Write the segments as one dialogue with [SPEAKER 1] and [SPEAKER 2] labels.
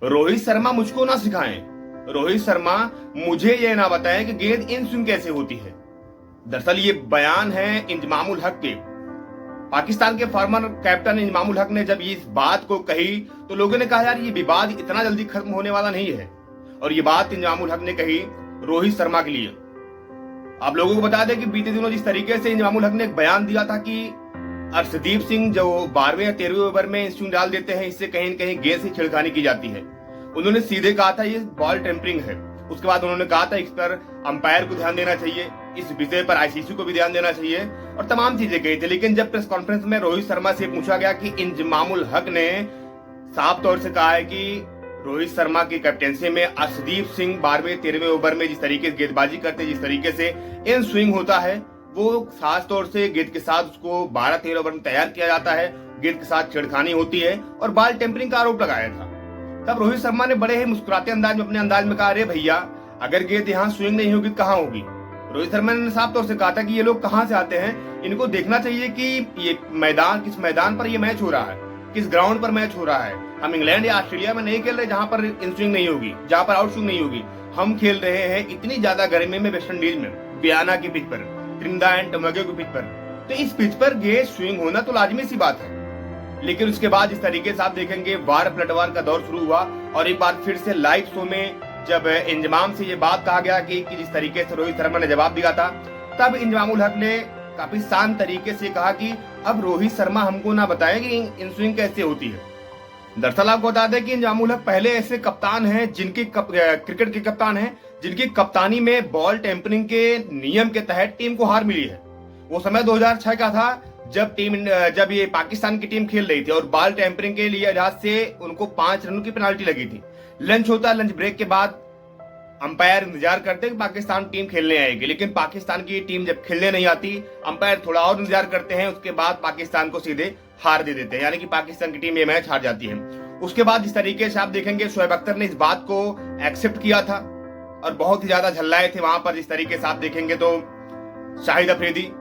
[SPEAKER 1] रोहित शर्मा मुझको ना सिखाएं, रोहित शर्मा मुझे ये ना बताएं कि गेंद इन स्विंग कैसे होती है। दरअसल ये बयान है इंजमामुल हक के। पाकिस्तान के फॉर्मर कैप्टन इंजमामुल हक ने जब इस बात को कही तो लोगों ने कहा यार ये विवाद इतना जल्दी खत्म होने वाला नहीं है। और ये बात इंजमामुल हक ने कही रोहित शर्मा के लिए। आप लोगों को बता दें कि बीते दिनों जिस तरीके से इंजमामुल हक ने एक बयान दिया था कि अर्शदीप सिंह जो 12वें या 13वें ओवर में स्विंग डाल देते हैं, इससे कहीं न कहीं गेंद से छिड़खानी की जाती है। उन्होंने सीधे कहा था ये बॉल टेम्परिंग है। उसके बाद उन्होंने कहा था इस पर अंपायर को ध्यान देना चाहिए, इस विषय पर आईसीसी को भी ध्यान देना चाहिए और तमाम चीजें कही थी। लेकिन जब प्रेस कॉन्फ्रेंस में रोहित शर्मा से पूछा गया कि इंजमामुल हक ने साफ तौर से कहा है कि रोहित शर्मा की कैप्टेंसी में अर्शदीप सिंह 12वें 13वें ओवर में जिस तरीके से गेंदबाजी करते हैं, जिस तरीके से इन स्विंग होता है, वो खास तौर से गेंद के साथ उसको 12-13 ओवर में तैयार किया जाता है, गेंद के साथ छेड़खानी होती है और बॉल टेम्परिंग का आरोप लगाया था। तब रोहित शर्मा ने बड़े ही मुस्कुराते अंदाज में अपने अंदाज में कहा, अरे भैया अगर गेंद यहाँ स्विंग नहीं होगी कहाँ होगी। रोहित शर्मा ने साफ तौर से कहा था कि ये लोग कहाँ से आते हैं, इनको देखना चाहिए कि ये मैदान किस मैदान पर ये मैच हो रहा है, किस ग्राउंड पर मैच हो रहा है। हम इंग्लैंड या ऑस्ट्रेलिया में नहीं खेल रहे जहां पर इन स्विंग नहीं होगी, जहां पर आउट स्विंग नहीं होगी। हम खेल रहे हैं इतनी ज्यादा गर्मी में वेस्ट इंडीज में, बियाना की पिच पर, त्रिनिदाद एंड टोबैगो की पिच पर। तो इस पिच पर गेंद स्विंग होना तो लाजमी सी बात है। लेकिन उसके बाद इस तरीके से आप देखेंगे वार पलटवार का दौर शुरू हुआ और एक बार फिर से लाइव शो में जब इंजमाम से ये बात कहा गया कि जिस तरीके से रोहित शर्मा ने जवाब दिया था, तब इंजमामुल हक ने काफी शांत तरीके से कहा कि अब रोहित शर्मा हमको ना बताएं कि इन स्विंग कैसे होती है। दरअसल आपको बता दें कि इंजमामुल हक पहले ऐसे कप्तान हैं जिनकी क्रिकेट के कप्तान हैं जिनकी कप्तानी में बॉल टेम्परिंग के नियम के तहत टीम को हार मिली है। वो समय 2006 का था जब ये पाकिस्तान की टीम खेल रही थी और बॉल टेम्परिंग के लिए लिहाज से उनको 5 रनों की पेनाल्टी लगी थी। लंच होता, लंच ब्रेक के बाद अंपायर इंतजार करते कि पाकिस्तान टीम खेलने आएगी, लेकिन पाकिस्तान की टीम जब खेलने नहीं आती, अंपायर थोड़ा और इंतजार करते हैं, उसके बाद पाकिस्तान को सीधे हार दे देते हैं, यानी कि पाकिस्तान की टीम ये मैच हार जाती है। उसके बाद जिस तरीके से आप देखेंगे शोएब अख्तर ने इस बात को एक्सेप्ट किया था और बहुत ही ज्यादा झल्लाए थे वहां पर। जिस तरीके से आप देखेंगे तो शाहिद अफरीदी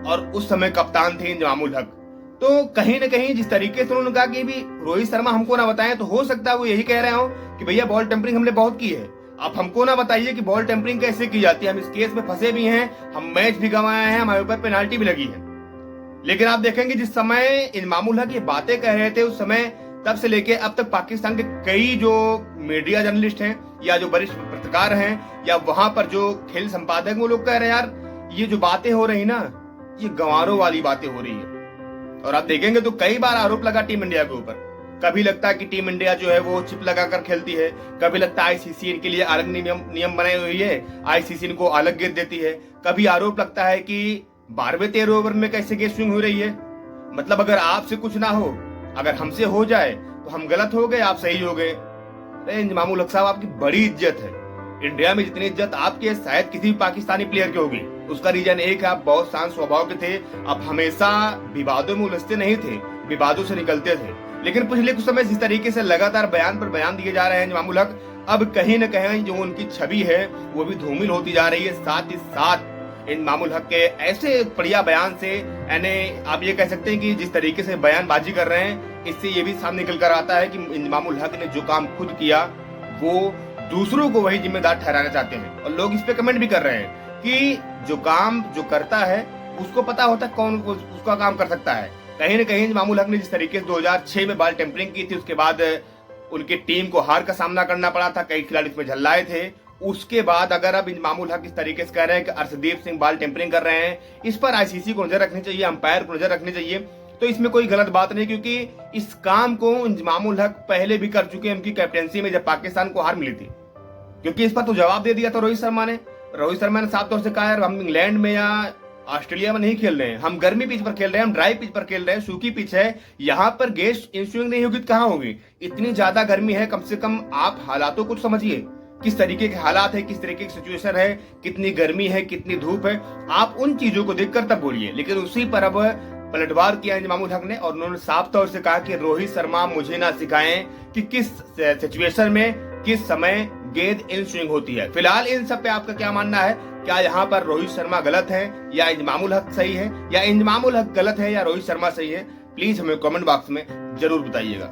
[SPEAKER 1] और उस समय कप्तान थे इंजमामुल हक। तो कहीं ना कहीं जिस तरीके से उन्होंने कहा कि भी रोहित शर्मा हमको ना बताएं, तो हो सकता है वो यही कह रहे हो कि भैया बॉल टेम्परिंग हमने बहुत की है, आप हमको ना बताइए कि बॉल टेम्परिंग कैसे की जाती है। हम इस केस में फंसे भी हैं, हम मैच भी गंवाए हैं, हमारे ऊपर पेनाल्टी भी लगी है। लेकिन आप देखेंगे जिस समय इंजमामुल हक ये बातें कह रहे थे, उस समय तब से लेके अब तक पाकिस्तान के कई जो मीडिया जर्नलिस्ट हैं या जो वरिष्ठ पत्रकार हैं या वहां पर जो खेल संपादक, वो लोग कह रहे हैं यार ये जो बातें हो रही ना, ये गंवारों वाली बातें हो रही है। और आप देखेंगे तो कई बार आरोप लगा टीम इंडिया के ऊपर। कभी लगता है कि टीम इंडिया जो है वो चिप लगाकर खेलती है, कभी लगता है आईसीसी इनके लिए अलग नियम बनाई हुई है, आईसीसी इनको अलग गेंद देती है। कभी आरोप लगता है कि 12वें 13वें ओवर में कैसे गेंद स्विंग हो रही है। मतलब अगर आपसे कुछ ना हो, अगर हमसे हो जाए तो हम गलत हो गए, आप सही हो गए। अरे इंजमामुल हक साहब, आपकी बड़ी इज्जत है। इंडिया में जितनी इज्जत आपकी है शायद किसी भी पाकिस्तानी प्लेयर की होगी। उसका रीजन एक है, आप बहुत शांत स्वभाव के थे, आप हमेशा विवादों में उलझते नहीं थे, विवादों से निकलते थे। लेकिन पिछले कुछ समय जिस तरीके से लगातार बयान पर बयान दिए जा रहे हैं इंजमामुल हक, अब कहीं न कहीं जो उनकी छवि है वो भी धूमिल होती जा रही है। साथ ही साथ इंजमामुल हक के ऐसे बढ़िया बयान से, यानी आप ये कह सकते हैं कि जिस तरीके से बयानबाजी कर रहे हैं, इससे ये भी सामने निकल कर आता है कि इंजमामुल हक ने जो काम खुद किया वो दूसरों को वही जिम्मेदार ठहराना चाहते हैं। और लोग इस पे कमेंट भी कर रहे हैं कि जो काम जो करता है उसको पता होता है कौन उसका काम कर सकता है। कहीं न कहीं इंजमामुल हक ने जिस तरीके से 2006 में बॉल टेम्परिंग की थी, उसके बाद उनकी टीम को हार का सामना करना पड़ा था, कई खिलाड़ी इसमें झल्लाए थे। उसके बाद अगर अब इंजमामुल हक इस तरीके से कह रहे हैं कि अर्शदीप सिंह बॉल टेम्परिंग कर रहे हैं, इस पर आईसीसी को नजर रखनी चाहिए, अंपायर को नजर रखनी चाहिए, तो इसमें कोई गलत बात नहीं, क्योंकि इस काम को इंजमामुल हक पहले भी कर चुके हैं उनकी कैप्टेंसी में जब पाकिस्तान को हार मिली थी। क्योंकि इस पर तो जवाब दे दिया था रोहित शर्मा ने। रोहित शर्मा ने साफ तौर से कहा, हम इंग्लैंड में या ऑस्ट्रेलिया में नहीं खेल रहे हैं, हम गर्मी पिच पर खेल रहे हैं, हम ड्राई पिच पर खेल रहे हैं, सूखी पिच है, यहाँ पर गेस्ट इंस्विंग नहीं होगी तो कहाँ होगी। इतनी ज्यादा गर्मी है, कम से कम आप हालातों को समझिए, किस तरीके के हालात है, किस तरीके की सिचुएशन है, कितनी गर्मी है, कितनी धूप है, आप उन चीजों को देखकर तब बोलिए। लेकिन उसी पर अब पलटवार किया इंजमामुल हक ने और उन्होंने साफ तौर से कहा कि रोहित शर्मा मुझे ना सिखाएं कि किस सिचुएशन में किस समय गेंद इन स्विंग होती है। फिलहाल इन सब पे आपका क्या मानना है? क्या यहाँ पर रोहित शर्मा गलत है या इंजमामुल हक सही है, या इंजमामुल हक गलत है या रोहित शर्मा सही है? प्लीज हमें कमेंट बॉक्स में जरूर बताइएगा।